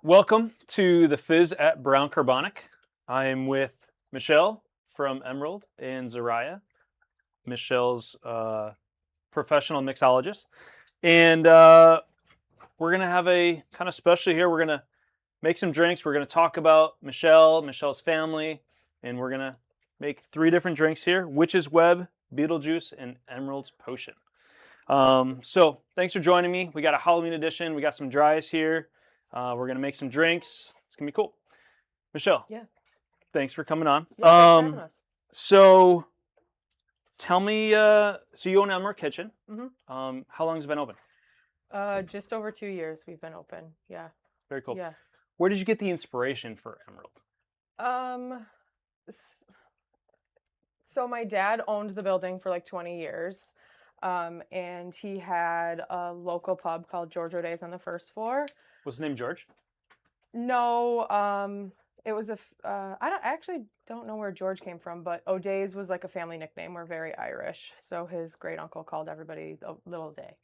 Welcome to the Fizz at Brown Carbonic. I am with Michele from Emerald and Zariah. Michelle's professional mixologist. And we're going to have a kind of special here. We're going to make some drinks. We're going to talk about Michelle's family, and we're going to make 3 different drinks here: Witch's Web, Beetlejuice, and Emerald's Potion. So thanks for joining me. We got a Halloween edition. We got some dries here. We're gonna make some drinks. It's gonna be cool. Michele. Yeah. Thanks for coming on. Yeah, thanks for having us. So tell me, so you own Emerald Kitchen. Mm-hmm. How long has it been open? Just over 2 years we've been open. Yeah. Very cool. Yeah. Where did you get the inspiration for Emerald? So my dad owned the building for like 20 years. And he had a local pub called George O'Day's on the first floor. Was the name George? No, it was I actually don't know where George came from, but O'Day's was like a family nickname. We're very Irish, so his great uncle called everybody Little Day,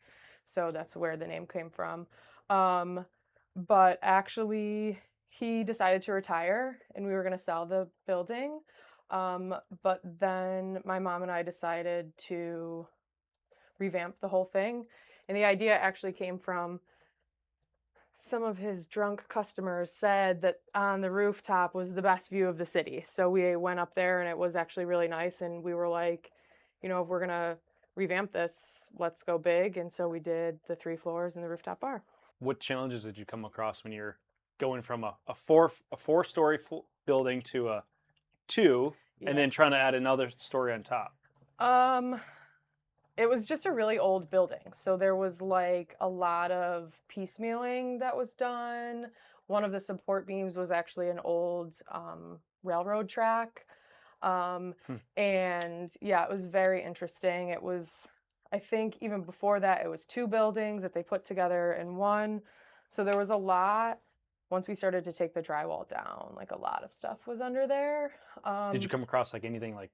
so that's where the name came from. But actually, he decided to retire, and we were going to sell the building. But then my mom and I decided to revamp the whole thing, and the idea actually came from some of his drunk customers said that on the rooftop was the best view of the city. So we went up there, and it was actually really nice, and we were like, if we're gonna revamp this, let's go big. And so we did the 3 floors and the rooftop bar. What challenges did you come across when you're going from a 4-story building to a 2, and then trying to add another story on top? It was just a really old building. So there was like a lot of piecemealing that was done. One of the support beams was actually an old railroad track. And yeah, it was very interesting. It was, I think even before that, it was 2 buildings that they put together in one. So there was a lot. Once we started to take the drywall down, like a lot of stuff was under there. Did you come across like anything like,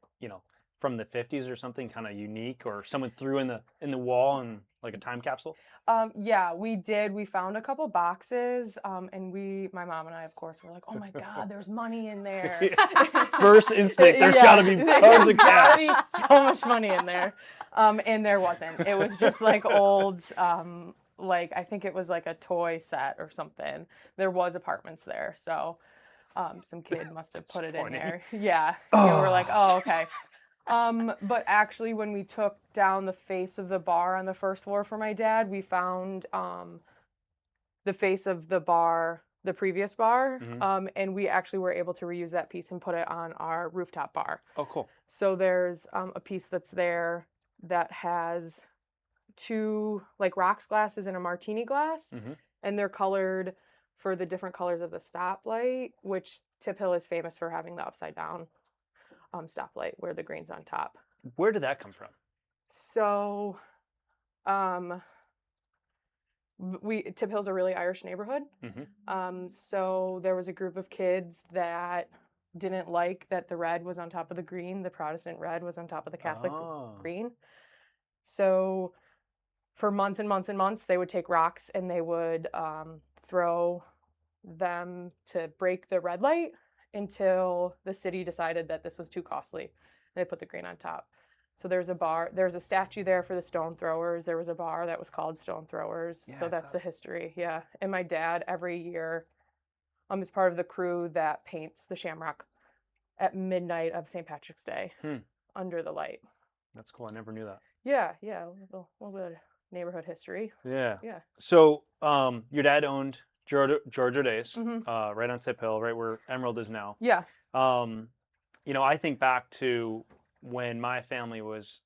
from the 50s or something kind of unique, or someone threw in the wall and like a time capsule? Yeah, we did. We found a couple boxes, and my mom and I, of course, were like, "Oh my God, there's money in there!" First instinct, there's got to be tons of cash. There's got to be so much money in there, and there wasn't. It was just like old, like I think it was like a toy set or something. There was apartments there, so some kid must have put it in there. Yeah, we're like, "Oh, okay." But actually, when we took down the face of the bar on the first floor for my dad, we found the face of the bar, the previous bar, and we actually were able to reuse that piece and put it on our rooftop bar. Oh, cool. So there's a piece that's there that has 2 like rocks glasses and a martini glass, and they're colored for the different colors of the stoplight, which Tip Hill is famous for having the upside down stoplight where the green's on top. Where did that come from? So Tip Hill's a really Irish neighborhood. So there was a group of kids that didn't like that the red was on top of the green. The Protestant red was on top of the Catholic green. So for months and months and months, they would take rocks and they would throw them to break the red light until the city decided that this was too costly. They put the green on top. So there's a statue there for the stone throwers. There was a bar that was called Stone Throwers. Yeah, so that's the history. Yeah. And my dad every year is part of the crew that paints the Shamrock at midnight of St. Patrick's Day under the light. That's cool. I never knew that. Yeah. A little bit of neighborhood history. Yeah. So your dad owned George O'Day's, right on Tip Hill, right where Emerald is now. Yeah. I think back to when my family was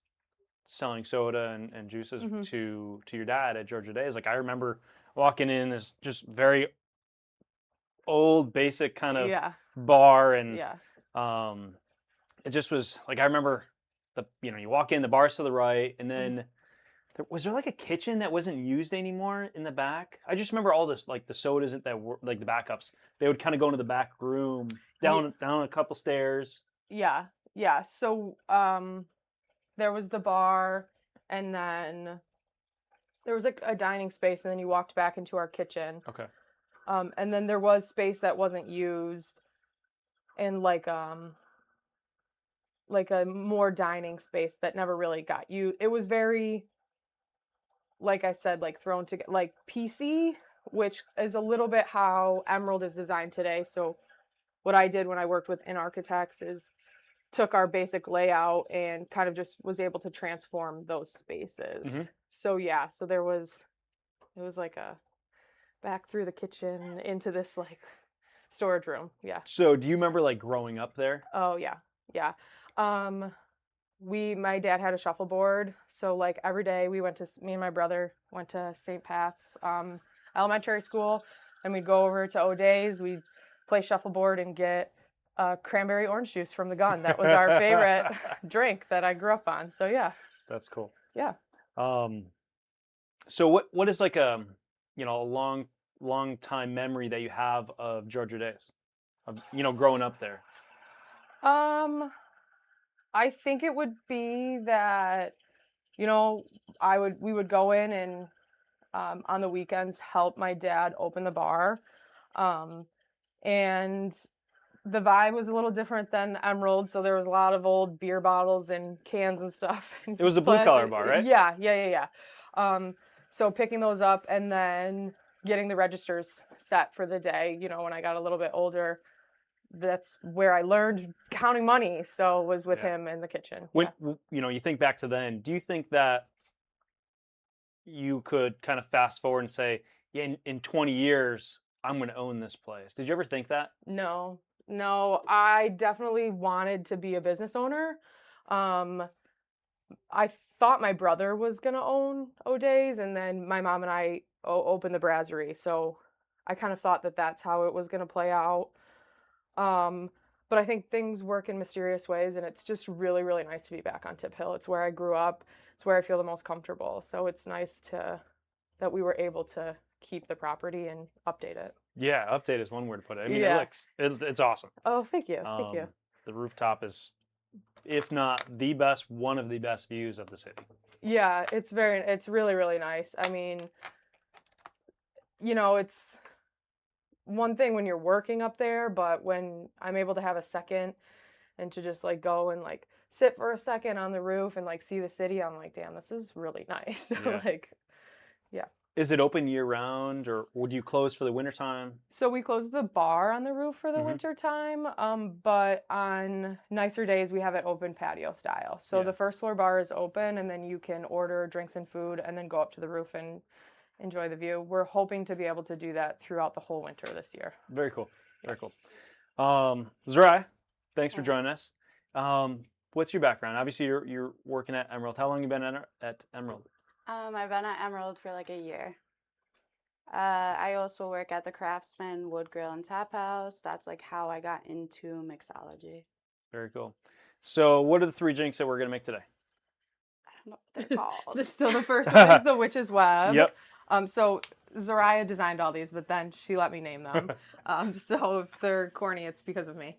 selling soda and juices to your dad at George O'Day's. Like I remember walking in this just very old, basic kind of bar, and it just was like I remember you walk in, the bar's to the right, and then. Was there like a kitchen that wasn't used anymore in the back? I just remember all this, like the sodas that were like the backups. They would kind of go into the back room, down a couple stairs. Yeah. So there was the bar, and then there was like a dining space, and then you walked back into our kitchen. Okay. And then there was space that wasn't used in like a more dining space that never really got you. It was very, like I said, like thrown together, like PC, which is a little bit how Emerald is designed today. So what I did when I worked with in architects is took our basic layout and kind of just was able to transform those spaces. Mm-hmm. So so it was like a back through the kitchen into this like storage room. Yeah. So do you remember like growing up there? Oh yeah. Yeah. My dad had a shuffleboard, so like every day me and my brother went to St. Pat's elementary school, and we'd go over to O'Day's, we'd play shuffleboard and get cranberry orange juice from the gun. That was our favorite drink that I grew up on. So yeah. That's cool. Yeah. So what is like a long time memory that you have of Georgia Days, of growing up there? I think it would be that, we would go in and on the weekends help my dad open the bar. And the vibe was a little different than Emerald, so there was a lot of old beer bottles and cans and stuff. It was a blue collar bar, right? Yeah. So picking those up and then getting the registers set for the day, when I got a little bit older, that's where I learned counting money. So was with him in the kitchen. When you think back to then, do you think that you could kind of fast forward and say, yeah, in 20 years, I'm going to own this place? Did you ever think that? No, I definitely wanted to be a business owner. I thought my brother was going to own O'Day's, and then my mom and I opened the brasserie. So I kind of thought that that's how it was going to play out. But I think things work in mysterious ways, and it's just really, really nice to be back on Tip Hill. It's where I grew up. It's where I feel the most comfortable. So it's nice that we were able to keep the property and update it. Yeah, update is one word to put it. I mean, it's awesome. Oh, thank you. Thank you. The rooftop is, if not the best, one of the best views of the city. Yeah, it's really, really nice. I mean, it's one thing when you're working up there, but when I'm able to have a second and to just like go and like sit for a second on the roof and like see the city, I'm like, damn, this is really nice. So yeah. Is it open year round, or would you close for the wintertime? So we close the bar on the roof for the winter time, but on nicer days we have it open patio style. So the first floor bar is open, and then you can order drinks and food and then go up to the roof and enjoy the view. We're hoping to be able to do that throughout the whole winter this year. Very cool. Very cool. Zariah, thanks for joining us. What's your background? Obviously, you're working at Emerald. How long have you been at Emerald? I've been at Emerald for like a year. I also work at the Craftsman Wood Grill and Tap House. That's like how I got into mixology. Very cool. So what are the 3 drinks that we're going to make today? I don't know what they're called. So the first one is the Witch's Web. Yep. So Zariah designed all these, but then she let me name them. So if they're corny, it's because of me.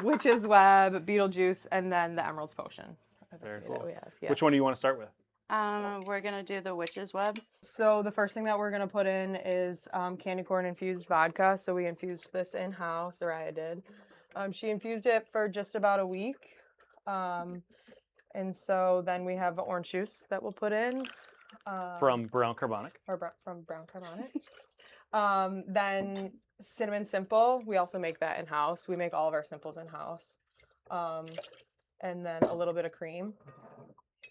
Witch's Web, Beetlejuice, and then the Emerald's Potion. Very cool. Yeah. Which one do you want to start with? We're going to do the Witch's Web. So the first thing that we're going to put in is candy corn infused vodka. So we infused this in-house, Zariah did. She infused it for just about a week. And so then we have orange juice that we'll put in. From Brown Carbonic. From Brown Carbonic. Then cinnamon simple. We also make that in-house. We make all of our simples in-house. And then a little bit of cream.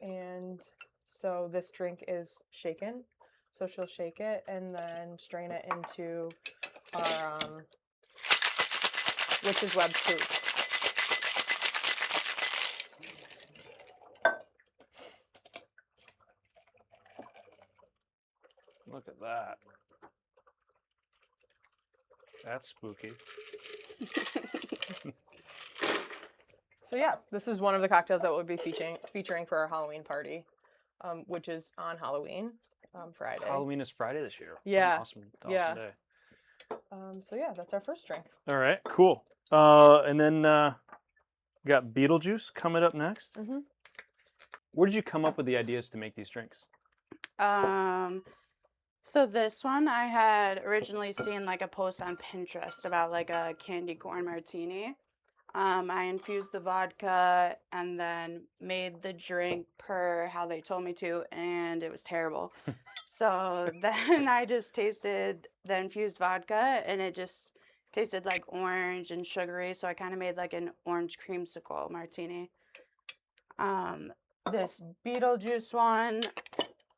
And so this drink is shaken. So she'll shake it and then strain it into our Witch's Web soup. Look at that. That's spooky. So yeah, this is one of the cocktails that we'll be featuring for our Halloween party, which is on Halloween, Friday. Halloween is Friday this year. Yeah. Awesome Yeah. day. So yeah, that's our first drink. All right, cool. And then we got Beetlejuice coming up next. Mm-hmm. Where did you come up with the ideas to make these drinks? So this one I had originally seen like a post on Pinterest about like a candy corn martini. I infused the vodka and then made the drink per how they told me to, and it was terrible. So then I just tasted the infused vodka, and it just tasted like orange and sugary. So I kind of made like an orange creamsicle martini. Um, this Beetlejuice one,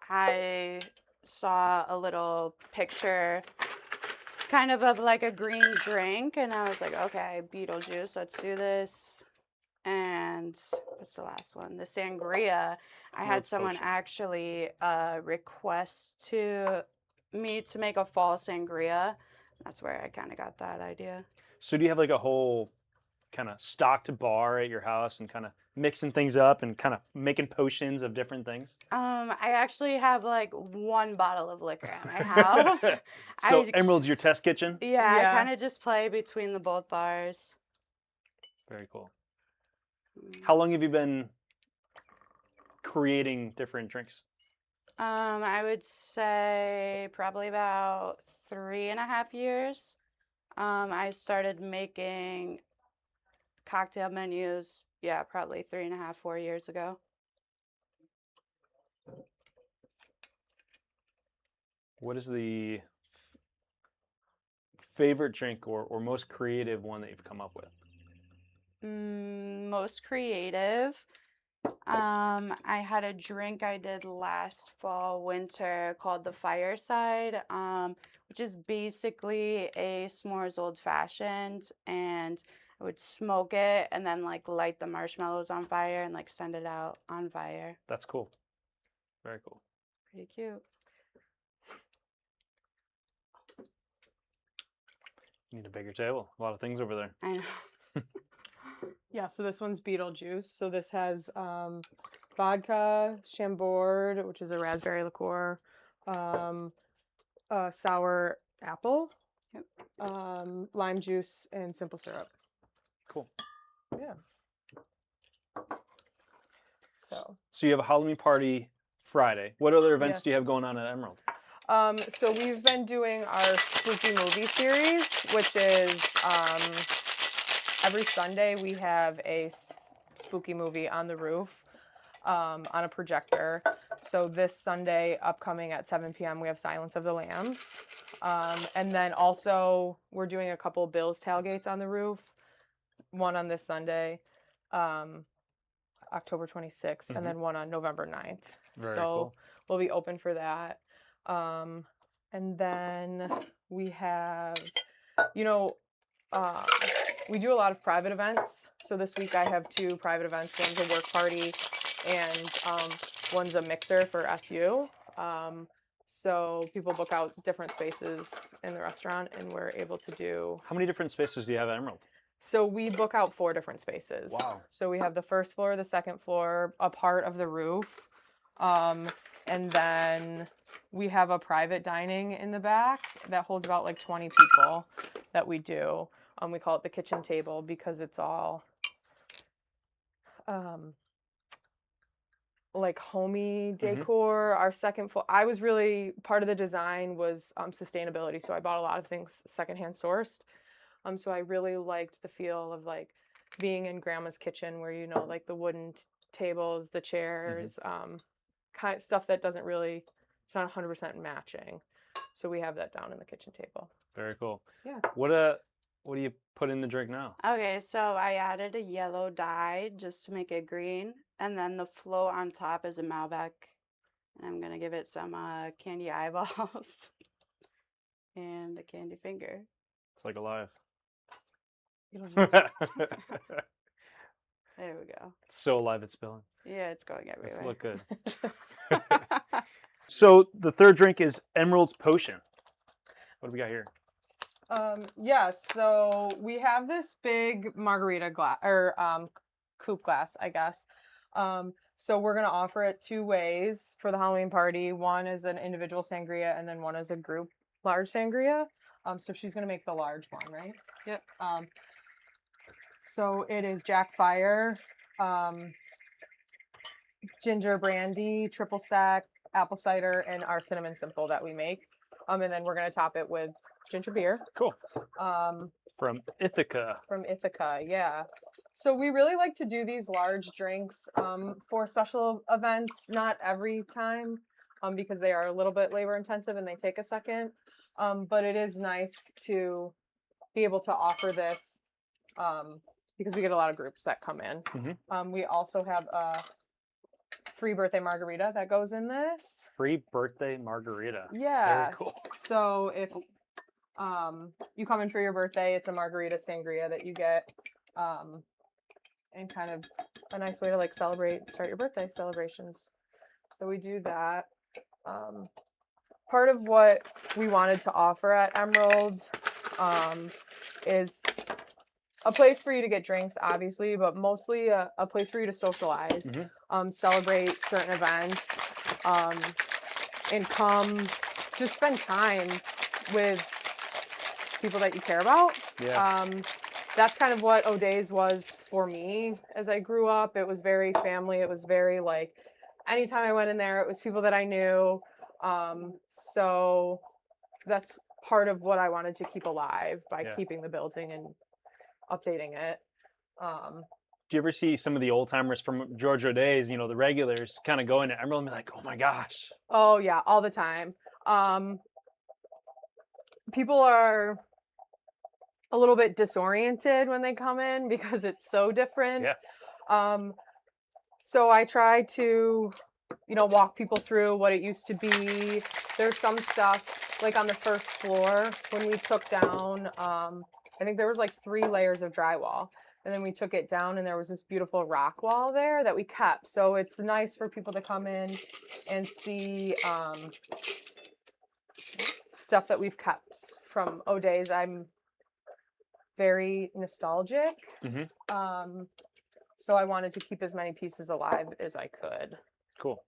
I saw a little picture kind of like a green drink, and I was like, okay, Beetlejuice, let's do this. And what's the last one? The sangria. I had World's someone potion. actually request to me to make a fall sangria. That's where I kind of got that idea. So do you have like a whole kind of stocked bar at your house and kind of mixing things up and kind of making potions of different things? I actually have like one bottle of liquor at my house. So I Emerald's your test kitchen? Yeah, I Yeah. kind of just play between the both bars. Very cool. Mm. How long have you been creating different drinks? I would say probably about 3.5 years. I started making cocktail menus, yeah, probably 3.5, 4 years ago. What is the favorite drink or most creative one that you've come up with? Most creative. I had a drink I did last fall, winter called the Fireside, which is basically a s'mores old fashioned, and I would smoke it and then like light the marshmallows on fire and like send it out on fire. That's cool. Very cool. Pretty cute. You need a bigger table. A lot of things over there. I know. Yeah, so this one's Beetlejuice. So this has vodka, Chambord, which is a raspberry liqueur, sour apple, Yep. lime juice, and simple syrup. Cool. Yeah. So So you have a Halloween party Friday. What other events do you Yes. have going on at Emerald? So we've been doing our spooky movie series, which is every Sunday we have a spooky movie on the roof on a projector. So this Sunday, upcoming at 7 p.m., we have Silence of the Lambs. And then also we're doing a couple Bill's tailgates on the roof. One on this Sunday, October 26th, and then one on November 9th. Very so cool. we'll be open for that. And then we have, we do a lot of private events. So this week I have 2 private events. One's a work party and one's a mixer for SU. So people book out different spaces in the restaurant and we're able to do. How many different spaces do you have at Emerald? So we book out 4 different spaces. Wow. So we have the first floor, the second floor, a part of the roof. And then we have a private dining in the back that holds about like 20 people that we do. We call it the kitchen table because it's all like homey decor. Our second floor, I was really, part of the design was sustainability. So I bought a lot of things secondhand sourced. So I really liked the feel of like being in grandma's kitchen where, like the wooden tables, the chairs, kind of stuff that doesn't really, it's not 100% matching. So we have that down in the kitchen table. Very cool. Yeah. What do you put in the drink now? Okay, so I added a yellow dye just to make it green, and then the flow on top is a Malbec, and I'm gonna give it some candy eyeballs and a candy finger. It's like alive. Beetlejuice. There we go. It's so alive it's spilling. Yeah, it's going It's everywhere. look good. So the third drink is Emerald's Potion. What do we got here? Yeah, so we have this big margarita glass or coupe glass, I guess. So we're gonna offer it 2 ways for the Halloween party. One is an individual sangria, and then one is a group large sangria. So she's gonna make the large one, right? Yep. So it is Jack Fire, ginger brandy, triple sec, apple cider, and our cinnamon simple that we make. And then we're gonna top it with ginger beer. Cool. Um, From Ithaca. from Ithaca, yeah. So we really like to do these large drinks for special events, not every time, because they are a little bit labor intensive and they take a second. But it is nice to be able to offer this because we get a lot of groups that come in. Mm-hmm. We also have a free birthday margarita that goes in this. Free birthday margarita. Yeah. Very cool. So if you come in for your birthday, it's a margarita sangria that you get. And kind of a nice way to like start your birthday celebrations. So we do that. Part of what we wanted to offer at Emerald is a place for you to get drinks, obviously, but mostly a place for you to socialize, celebrate certain events, and come just spend time with people that you care about. Yeah. That's kind of what O'Day's was for me as I grew up. It was very family. It was very like, anytime I went in there, it was people that I knew. So that's part of what I wanted to keep alive by keeping the building and updating it. Do you ever see some of the old timers from George O'Day's, you know, the regulars kind of go into Emerald and be like, oh my gosh. Oh yeah, all the time. People are a little bit disoriented when they come in because it's so different. Yeah. So I try to, walk people through what it used to be. There's some stuff like on the first floor when we took down, I think there was like 3 layers of drywall, and then we took it down and there was this beautiful rock wall there that we kept. So it's nice for people to come in and see stuff that we've kept from O'Day's. I'm very nostalgic. So I wanted to keep as many pieces alive as I could. Cool.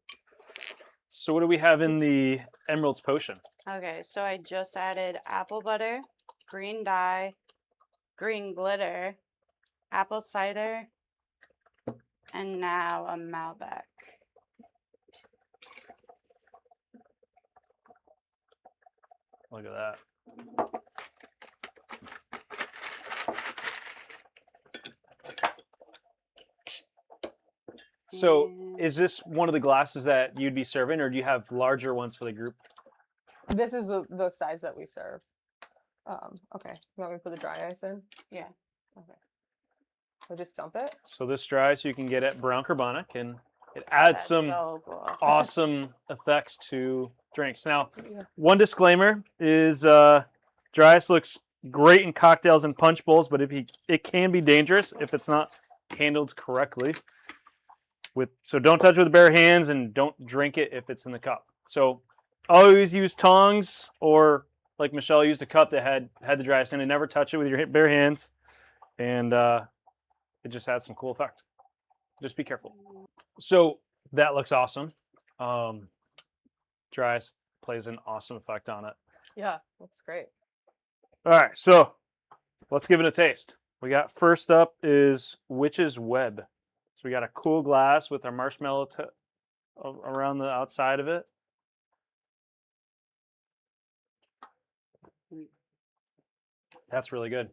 So what do we have in the Emerald's potion? Okay, so I just added apple butter, green dye, green glitter, apple cider, and now a Malbec. Look at that. So is this one of the glasses that you'd be serving, or do you have larger ones for the group? This is the size that we serve. Okay. You want me to put the dry ice in? Yeah. Okay. So just dump it. So this dry ice you can get at Brown Carbonic, and it adds some so cool. awesome effects to drinks. Now, one disclaimer is dry ice looks great in cocktails and punch bowls, but it can be dangerous if it's not handled correctly. So don't touch it with bare hands, and don't drink it if it's in the cup. So always use tongs, or like Michele used a cup that had the dry ice in it. Never touch it with your bare hands, and it just has some cool effect. Just be careful. So that looks awesome. Dry ice plays an awesome effect on it. Yeah, looks great. All right, so let's give it a taste. We got first up is Witch's Web. So we got a cool glass with our marshmallow around the outside of it. That's really good.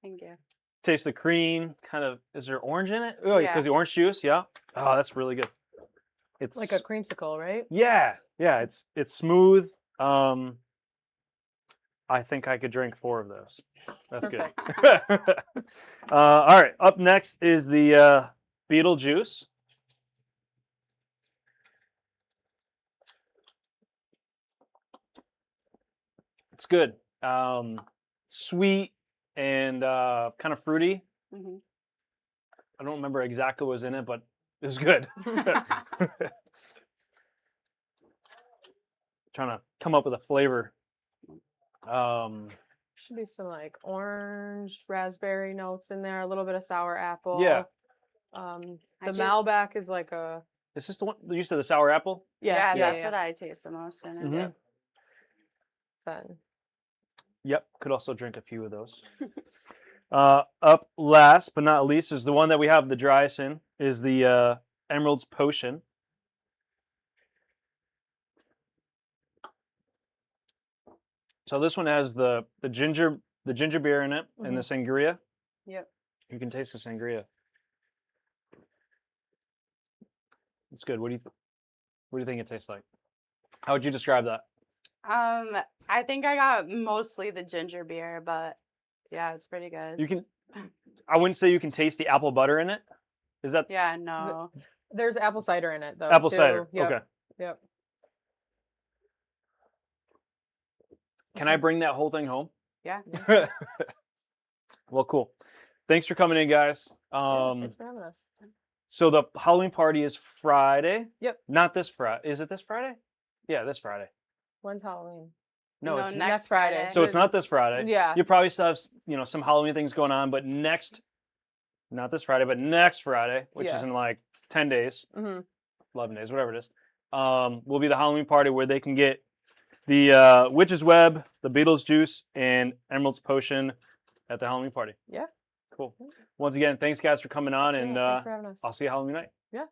Thank you. Taste the cream. Kind of, is there orange in it? Oh, because the orange juice. Yeah. Oh, that's really good. It's like a creamsicle, right? Yeah. It's smooth. I think I could drink 4 of those. That's Perfect. good. All right. Up next is the Beetlejuice. It's good. Sweet and kind of fruity. Mm-hmm. I don't remember exactly what was in it, but it was good. Trying to come up with a flavor. Should be some like orange, raspberry notes in there, a little bit of sour apple. Yeah. The Malbec is like a... Is this the one you said, the sour apple? Yeah, that's what I taste the most in it. Mm-hmm. Fun. Yep, could also drink a few of those. Up last but not least is the one that we have the dry ice in, is the Emerald's Potion. So this one has the ginger beer in it and the sangria. Yep. You can taste the sangria. It's good. What do you think it tastes like? How would you describe that? I think I got mostly the ginger beer, but yeah, it's pretty good. You can. I wouldn't say you can taste the apple butter in it. Is that Yeah, no. There's apple cider in it though. apple too. cider? Yep. Okay. Yep. Can I bring that whole thing home? Yeah. Well, cool. Thanks for coming in, guys. Thanks for having us. So the Halloween party is Friday. Yep. Not this Friday. Is it this Friday? Yeah, this Friday. When's Halloween? No, No, it's Next Friday. so it's not this Friday. Yeah. You probably still have some Halloween things going on, but not this Friday, but next Friday, which is in like 10 days, 11 days, whatever it is, will be the Halloween party where they can get the Witch's Web, the Beetle's Juice, and Emerald's Potion at the Halloween party. Yeah. Cool. Once again, thanks guys for coming on, and Thanks for having us. I'll see you Halloween night. Yeah.